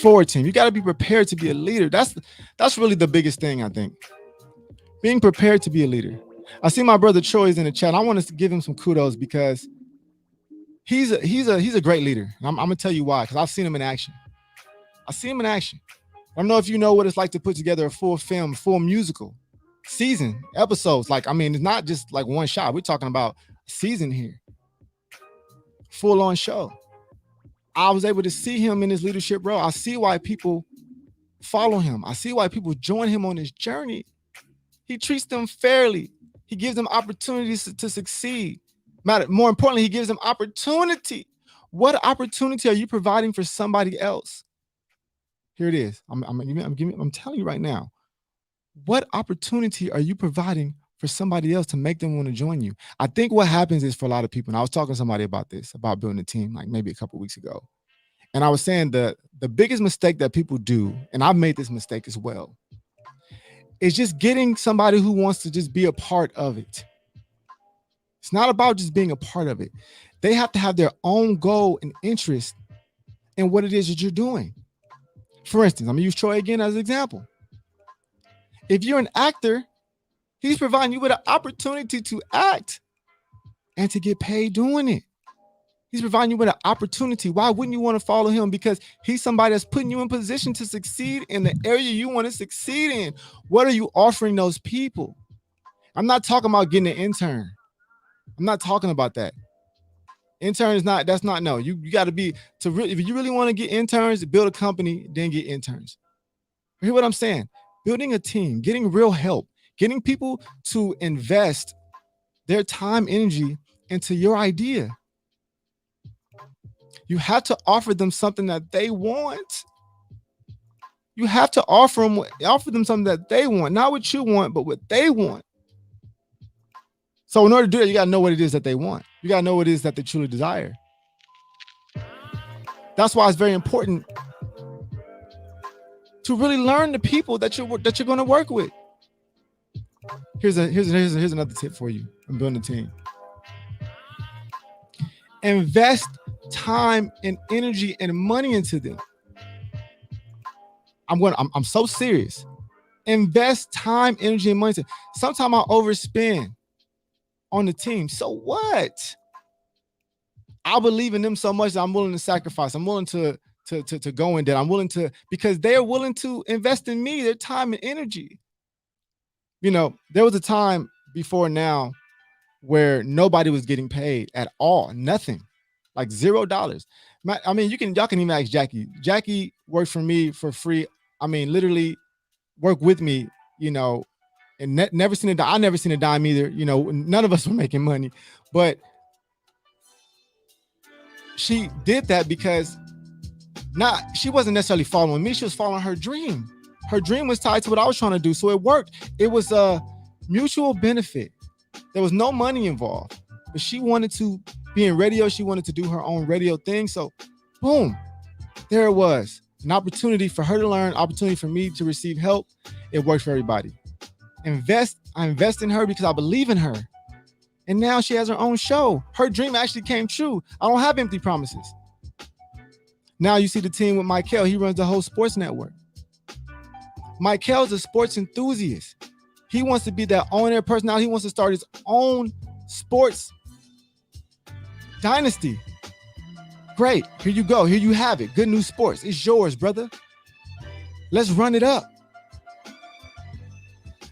for a team. You got to be prepared to be a leader. That's really the biggest thing, I think. Being prepared to be a leader. I see my brother Troy is in the chat. I want us to give him some kudos because he's a great leader. And I'm gonna tell you why, because I've seen him in action. I see him in action. I don't know if you know what it's like to put together a full film, full musical, season, episodes. Like, I mean, it's not just like one shot. We're talking about a season here, full on show. I was able to see him in his leadership role. I see why people follow him. I see why people join him on his journey. He treats them fairly. He gives them opportunities to succeed. More importantly, he gives them opportunity. What opportunity are you providing for somebody else? Here it is. I'm telling you right now. What opportunity are you providing for somebody else to make them want to join you? I think what happens is, for a lot of people, and I was talking to somebody about this, about building a team, like maybe a couple of weeks ago. And I was saying the biggest mistake that people do, and I've made this mistake as well, is just getting somebody who wants to just be a part of it. It's not about just being a part of it. They have to have their own goal and interest in what it is that you're doing. For instance, I'm gonna use Troy again as an example. If you're an actor, he's providing you with an opportunity to act and to get paid doing it. He's providing you with an opportunity. Why wouldn't you want to follow him? Because he's somebody that's putting you in position to succeed in the area you want to succeed in. What are you offering those people? I'm not talking about getting an intern. I'm not talking about that. Intern is not, that's not, no. You got to be, if you really want to get interns, build a company, then get interns. Hear what I'm saying? Building a team, getting real help, getting people to invest their time, energy into your idea. You have to offer them something that they want. You have to offer them something that they want, not what you want, but what they want. So in order to do that, you got to know what it is that they want. You got to know what it is that they truly desire. That's why it's very important to really learn the people that you're going to work with. Here's another tip for you in building a team. Invest time and energy and money into them. I'm so serious. Invest time, energy, and money. Sometimes I overspend on the team. So what? I believe in them so much that I'm willing to sacrifice. I'm willing to go in there. I'm willing to, because they're willing to invest in me, their time and energy. You know, there was a time before now where nobody was getting paid at all. Nothing. Like $0. I mean, y'all can even ask Jackie. Jackie worked for me for free. I mean, literally worked with me, you know, and never seen a dime. I never seen a dime either. You know, none of us were making money, but she did that because she wasn't necessarily following me. She was following her dream. Her dream was tied to what I was trying to do. So it worked. It was a mutual benefit. There was no money involved, but she wanted to be in radio. She wanted to do her own radio thing. So boom, there it was. An opportunity for her to learn, opportunity for me to receive help. It works for everybody. I invest in her because I believe in her. And now she has her own show. Her dream actually came true. I don't have empty promises. Now you see the team with Michael. He runs the whole sports network. Michael's a sports enthusiast. He wants to be that on-air personality. He wants to start his own sports dynasty. Great. Here you go. Here you have it. Good News Sports. It's yours, brother. Let's run it up.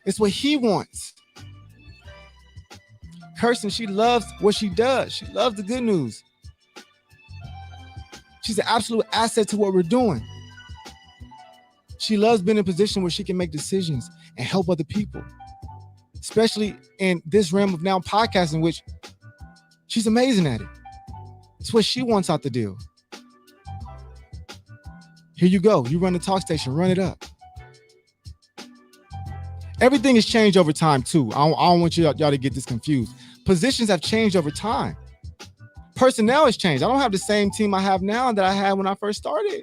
It's what he wants. Kirsten, she loves what she does. She loves the good news. She's an absolute asset to what we're doing. She loves being in a position where she can make decisions and help other people, especially in this realm of now podcasting, which she's amazing at it. It's what she wants out the deal. Here you go. You run the talk station, run it up. Everything has changed over time too. I don't want y'all to get this confused. Positions have changed over time. Personnel has changed. I don't have the same team I have now that I had when I first started.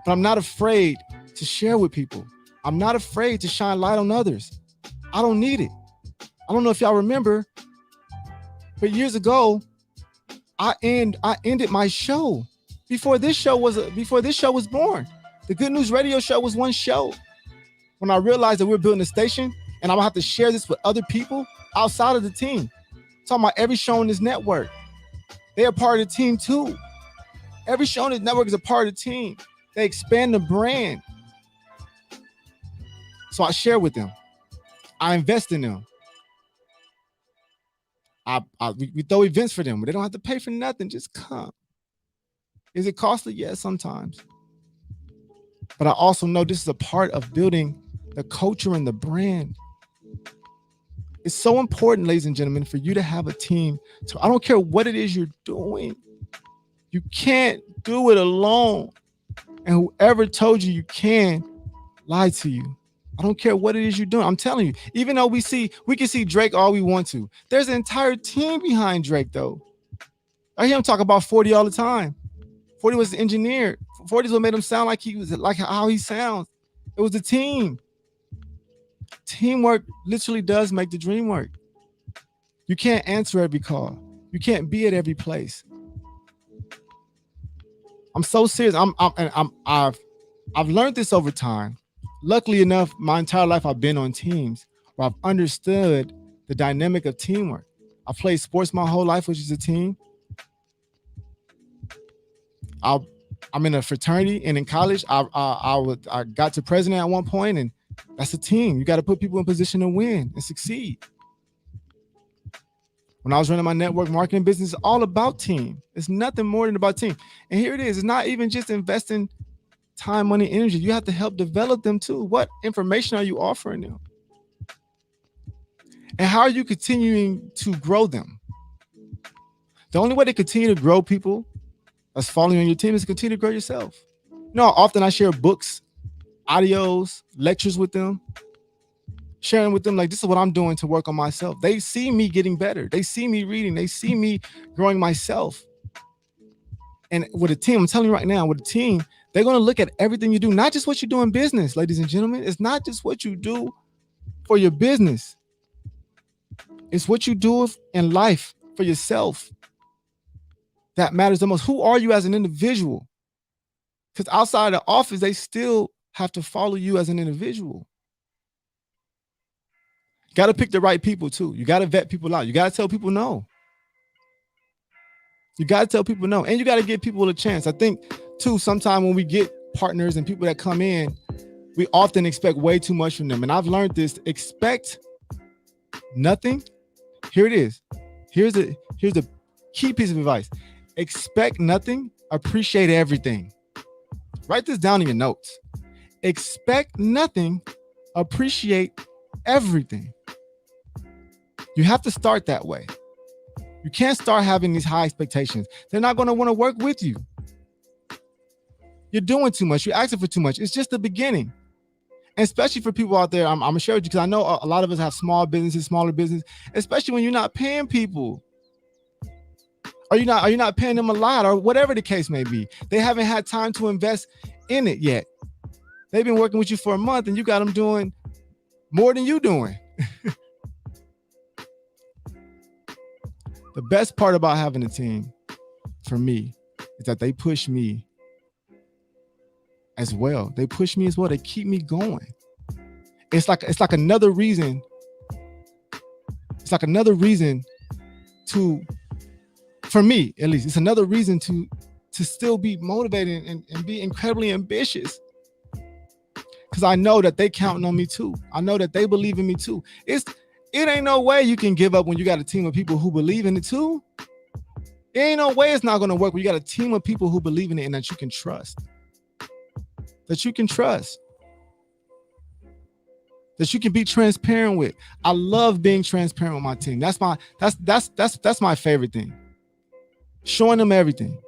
But I'm not afraid to share with people. I'm not afraid to shine light on others. I don't need it. I don't know if y'all remember, but years ago, I ended my show before this show was born. The Good News Radio Show was one show. When I realized that we're building a station and I'm gonna have to share this with other people outside of the team. I'm talking about every show on this network. They are part of the team too. Every show on this network is a part of the team. They expand the brand. So I share with them. I invest in them. We throw events for them. They don't have to pay for nothing. Just come. Is it costly? Yes, sometimes. But I also know this is a part of building the culture and the brand. It's so important, ladies and gentlemen, for you to have a team. So I don't care what it is you're doing. You can't do it alone. And whoever told you you can lied to you. I don't care what it is you're doing. I'm telling you, even though we can see Drake all we want to. There's an entire team behind Drake, though. I hear him talk about 40 all the time. 40 was the engineer. 40 is what made him sound like he was, like how he sounds. It was the team. Teamwork literally does make the dream work. You can't answer every call. You can't be at every place. I'm so serious. I've learned this over time. Luckily enough, my entire life I've been on teams where I've understood the dynamic of teamwork. I played sports my whole life, which is a team. I'm in a fraternity, and in college, I got to president at one point, and that's a team. You got to put people in position to win and succeed. When I was running my network marketing business, it's all about team. It's nothing more than about team. And here it is. It's not even just investing time, money, energy. You have to help develop them too. What information are you offering them? And how are you continuing to grow them? The only way to continue to grow people that's following on your team is to continue to grow yourself. You know how often I share books, audios, lectures with them, sharing with them like this is what I'm doing to work on myself. They see me getting better. They see me reading. They see me growing myself. And with a team, I'm telling you right now, with a team, they're going to look at everything you do, not just what you do in business, ladies and gentlemen. It's not just what you do for your business. It's what you do in life for yourself that matters the most. Who are you as an individual? Because outside of the office, they still have to follow you as an individual. You got to pick the right people too. You got to vet people out. You got to tell people no. You got to tell people no. And you got to give people a chance. I think too, sometimes when we get partners and people that come in, we often expect way too much from them. And I've learned this: expect nothing. Here it is. Here's the key piece of advice. Expect nothing, appreciate everything. Write this down in your notes. Expect nothing, appreciate everything. You have to start that way. You can't start having these high expectations. They're not going to want to work with you. You're doing too much. You're asking for too much. It's just the beginning. And especially for people out there, I'm going to share with you because I know a lot of us have small businesses, smaller business, especially when you're not paying people. Are you not paying them a lot, or whatever the case may be? They haven't had time to invest in it yet. They've been working with you for a month and you got them doing more than you doing. The best part about having a team for me is that they push me as well. They push me as well. They keep me going. It's like another reason. It's like another reason to, for me at least, it's another reason to still be motivated and be incredibly ambitious. Because I know that they counting on me too. I know that they believe in me too. It ain't no way you can give up when you got a team of people who believe in it too. It ain't no way it's not going to work when you got a team of people who believe in it and that you can trust. That you can trust. That you can be transparent with. I love being transparent with my team. That's my favorite thing. Showing them everything.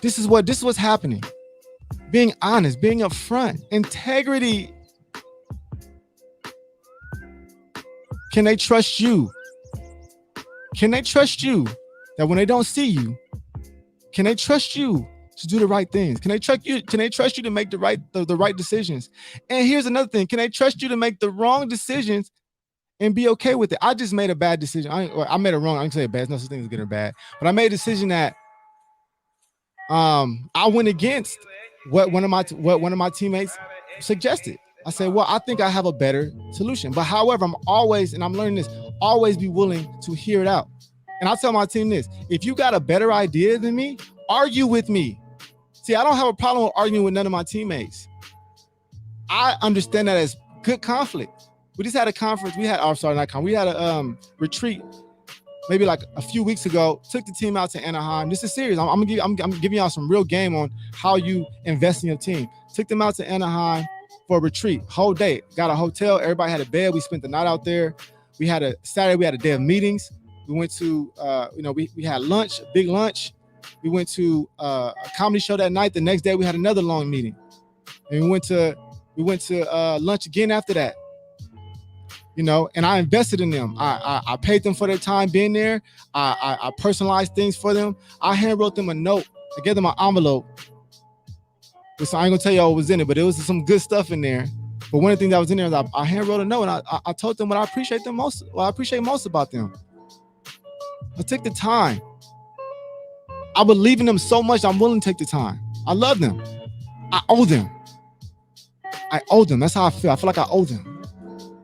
This is what's happening. Being honest, being upfront, integrity. Can they trust you? Can they trust you that when they don't see you, can they trust you to do the right things? Can they trust you? Can they trust you to make the right decisions? And here's another thing: can they trust you to make the wrong decisions and be okay with it? I just made a bad decision. I made it wrong. I can say bad. There's no such thing as good or bad, but I made a decision that I went against what one of my teammates suggested. I said, well, I think I have a better solution. But however, I'm always, and I'm learning this, always be willing to hear it out. And I tell my team this: if you got a better idea than me, argue with me. See, I don't have a problem with arguing with none of my teammates. I understand that as good conflict. We just had a conference. We had a retreat maybe like a few weeks ago. Took the team out to Anaheim. This is serious. I'm giving y'all some real game on how you invest in your team. Took them out to Anaheim for a retreat, whole day. Got a hotel. Everybody had a bed. We spent the night out there. We had a Saturday. We had a day of meetings. We went to we had lunch, a big lunch. We went to a comedy show that night. The next day we had another long meeting, and we went to lunch again after that. And I invested in them. I paid them for their time being there. I personalized things for them. I hand wrote them a note. I gave them an envelope. So I ain't gonna tell y'all what was in it, but it was some good stuff in there. But one of the things that was in there is I hand wrote a note, and I told them what I appreciate most about them. I took the time. I believe in them so much, I'm willing to take the time. I love them. I owe them. That's how I feel. I feel like I owe them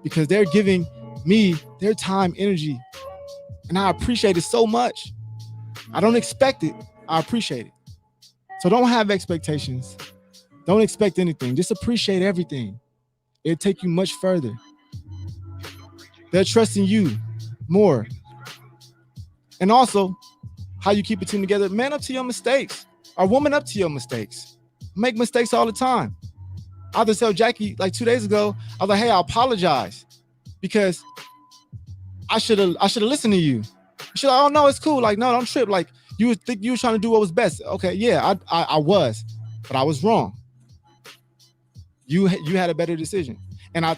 because they're giving me their time, energy, and I appreciate it so much. I don't expect it. I appreciate it. So don't have expectations. Don't expect anything. Just appreciate everything. It'll take you much further. They're trusting you more. And also, how you keep a team together, man up to your mistakes, or woman up to your mistakes. Make mistakes all the time. I just tell Jackie like 2 days ago, I was like, hey, I apologize because I should have listened to you. She's like, oh no, it's cool. Like, no, don't trip. Like you would think you were trying to do what was best. Okay, yeah, I was, but I was wrong. You had a better decision. And I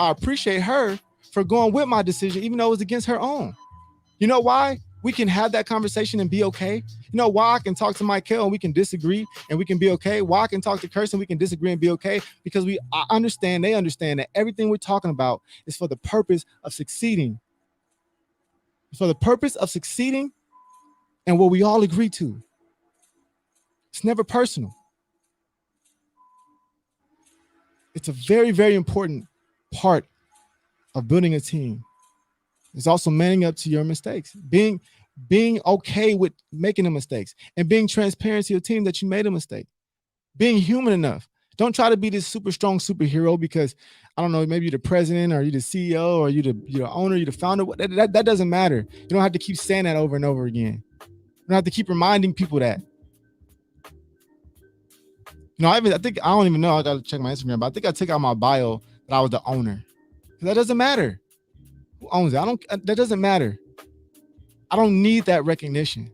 appreciate her for going with my decision, even though it was against her own. You know why? We can have that conversation and be okay. You know why I can talk to Michael and we can disagree and we can be okay? Why I can talk to Kirsten and we can disagree and be okay? Because they understand that everything we're talking about is for the purpose of succeeding. It's for the purpose of succeeding and what we all agree to. It's never personal. It's a very, very important part of building a team. It's also manning up to your mistakes, being okay with making the mistakes and being transparent to your team that you made a mistake, being human enough. Don't try to be this super strong superhero because, I don't know, maybe you're the president or you're the CEO or you're the owner, you're the founder. That doesn't matter. You don't have to keep saying that over and over again. You don't have to keep reminding people that. I don't even know. I got to check my Instagram, but I think I took out my bio that I was the owner. That doesn't matter. Who owns it? That doesn't matter. I don't need that recognition.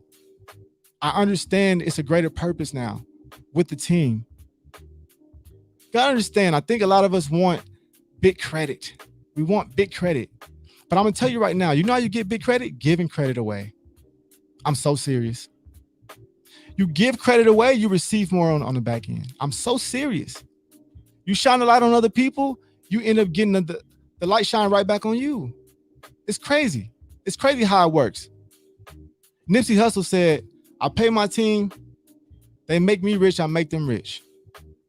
I understand it's a greater purpose now with the team. You gotta understand, I think a lot of us want big credit. We want big credit. But I'm gonna tell you right now, you know how you get big credit? Giving credit away. I'm so serious. You give credit away, you receive more on the back end. I'm so serious. You shine the light on other people, you end up getting the light shine right back on you. It's crazy. It's crazy how it works. Nipsey Hussle said, I pay my team, they make me rich, I make them rich.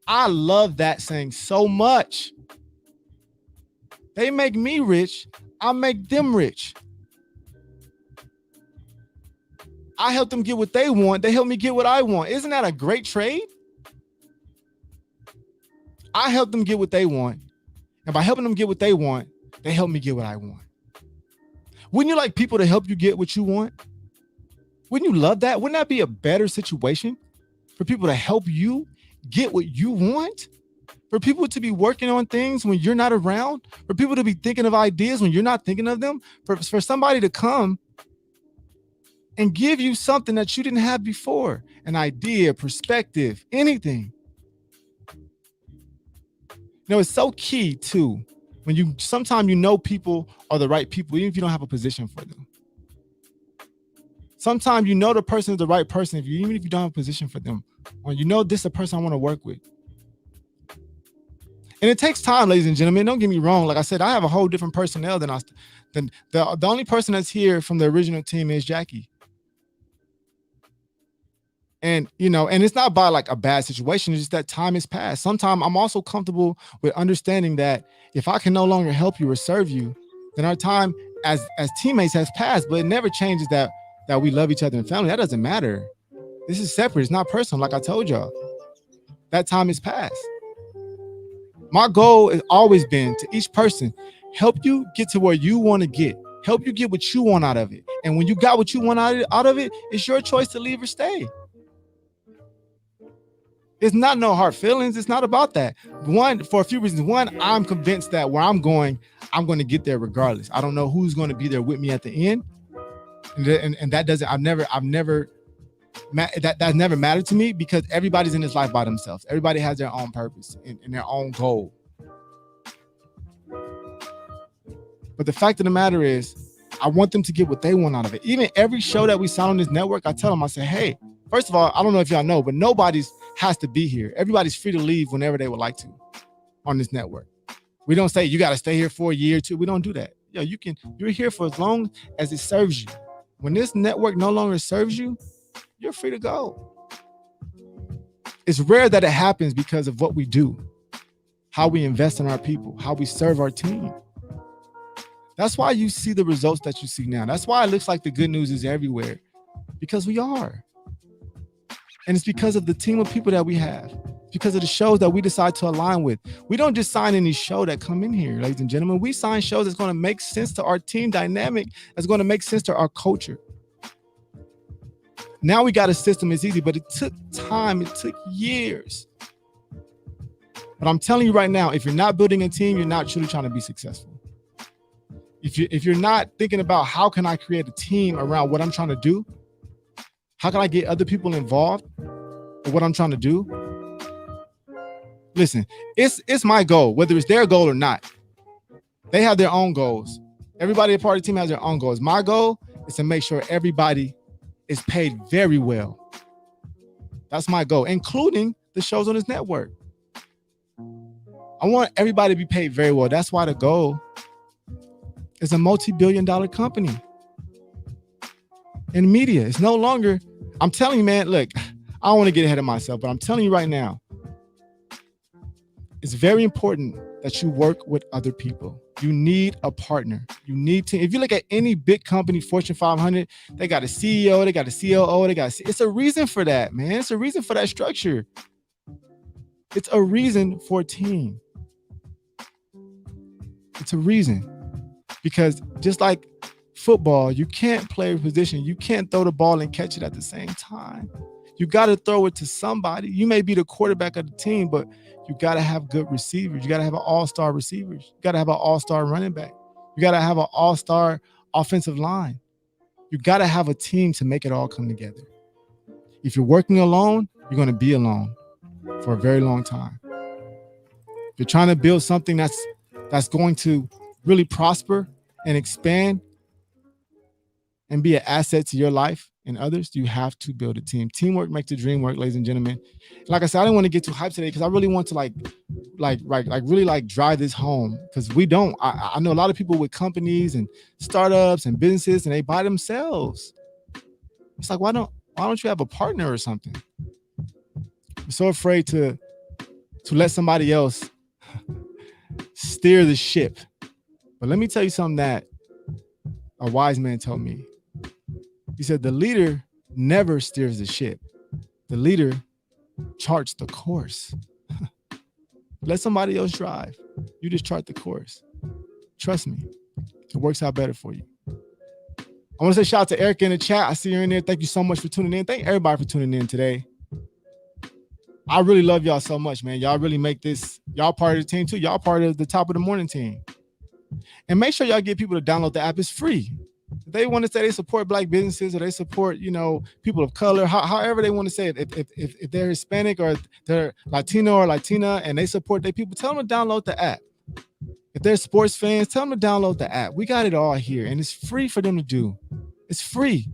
I love that saying so much. They make me rich, I make them rich. I help them get what they want, they help me get what I want. Isn't that a great trade? I help them get what they want, and by helping them get what they want, they help me get what I want. Wouldn't you like people to help you get what you want? Wouldn't you love that? Wouldn't that be a better situation for people to help you get what you want? For people to be working on things when you're not around? For people to be thinking of ideas when you're not thinking of them? For somebody to come and give you something that you didn't have before, an idea, perspective, anything. It's so key too, when sometimes people are the right people, even if you don't have a position for them. Sometimes the person is the right person, even if you don't have a position for them, or this is a person I want to work with. And it takes time, ladies and gentlemen. Don't get me wrong. Like I said, I have a whole different personnel than the only person that's here from the original team is Jackie. And and it's not by like a bad situation, it's just that time has passed. Sometimes I'm also comfortable with understanding that if I can no longer help you or serve you, then our time as teammates has passed. But it never changes that we love each other and family. That doesn't matter. This is separate, it's not personal. Like I told y'all, that time has passed. My goal has always been to each person, help you get to where you want to get, help you get what you want out of it. And when you got what you want out of it, it's your choice to leave or stay. It's not no hard feelings. It's not about that. One, for a few reasons. One, I'm convinced that where I'm going to get there regardless. I don't know who's going to be there with me at the end. And that doesn't, that's never mattered to me, because everybody's in this life by themselves. Everybody has their own purpose and their own goal. But the fact of the matter is, I want them to get what they want out of it. Even every show that we sign on this network, I tell them, I say, hey, first of all, I don't know if y'all know, but nobody's has to be here. Everybody's free to leave whenever they would like to on this network. We don't say you got to stay here for a year or two. We don't do that. You're here for as long as it serves you. When this network no longer serves you, you're free to go. It's rare that it happens because of what we do, how we invest in our people, how we serve our team. That's why you see the results that you see now. That's why it looks like the good news is everywhere, because we are. And it's because of the team of people that we have, because of the shows that we decide to align with. We don't just sign any show that come in here, ladies and gentlemen. We sign shows that's going to make sense to our team dynamic, that's going to make sense to our culture. Now we got a system, it's easy, but it took time, it took years. But I'm telling you right now, if you're not building a team, you're not truly trying to be successful. If you're not thinking about how can I create a team around what I'm trying to do, how can I get other people involved in what I'm trying to do? Listen, it's my goal, whether it's their goal or not. They have their own goals. Everybody a part of the team has their own goals. My goal is to make sure everybody is paid very well. That's my goal, including the shows on this network. I want everybody to be paid very well. That's why the goal is a multi-billion-dollar company in media. It's no longer, I'm telling you, man, look, I don't want to get ahead of myself, but I'm telling you right now, it's very important that you work with other people. You need a partner. You need to, if you look at any big company, Fortune 500, they got a CEO, they got a COO, it's a reason for that, man. It's a reason for that structure. It's a reason for a team. It's a reason. Because just like football, you can't play a position. You can't throw the ball and catch it at the same time. You got to throw it to somebody. You may be the quarterback of the team, but you got to have good receivers. You got to have an all-star receivers. You got to have an all-star running back. You got to have an all-star offensive line. You got to have a team to make it all come together. If you're working alone, you're going to be alone for a very long time. If you're trying to build something that's going to really prosper and expand and be an asset to your life and others, you have to build a team. Teamwork makes the dream work, ladies and gentlemen. Like I said, I didn't want to get too hyped today because I really want to really drive this home, because we don't. I know a lot of people with companies and startups and businesses, and they by themselves. It's like, why don't you have a partner or something? I'm so afraid to let somebody else steer the ship. But let me tell you something that a wise man told me. He said, the leader never steers the ship. The leader charts the course. Let somebody else drive. You just chart the course. Trust me, it works out better for you. I want to say shout out to Erica in the chat. I see her in there. Thank you so much for tuning in. Thank everybody for tuning in today. I really love y'all so much, man. Y'all really make this, y'all part of the team too. Y'all part of the top of the morning team. And make sure y'all get people to download the app. It's free. If they want to say they support Black businesses or they support, people of color, however they want to say it. If they're Hispanic or they're Latino or Latina and they support their people, tell them to download the app. If they're sports fans, tell them to download the app. We got it all here, and it's free for them to do. It's free.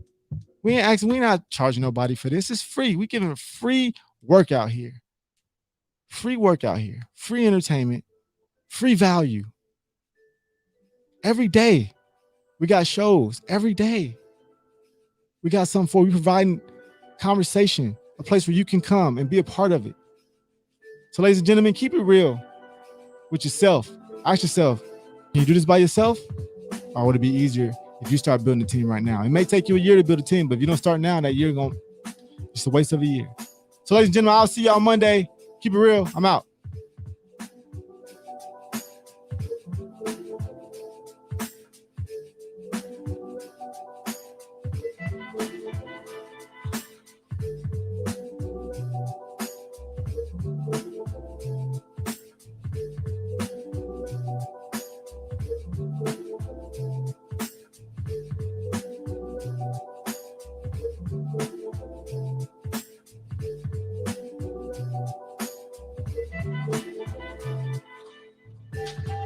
We not charging nobody for this. It's free. We giving a free workout here. Free workout here. Free entertainment. Free value. Every day. We got shows every day. We got something for you, providing conversation, a place where you can come and be a part of it. So, ladies and gentlemen, keep it real with yourself. Ask yourself, can you do this by yourself? Or would it be easier if you start building a team right now? It may take you a year to build a team, but if you don't start now, that year it's a waste of a year. So, ladies and gentlemen, I'll see y'all Monday. Keep it real. I'm out.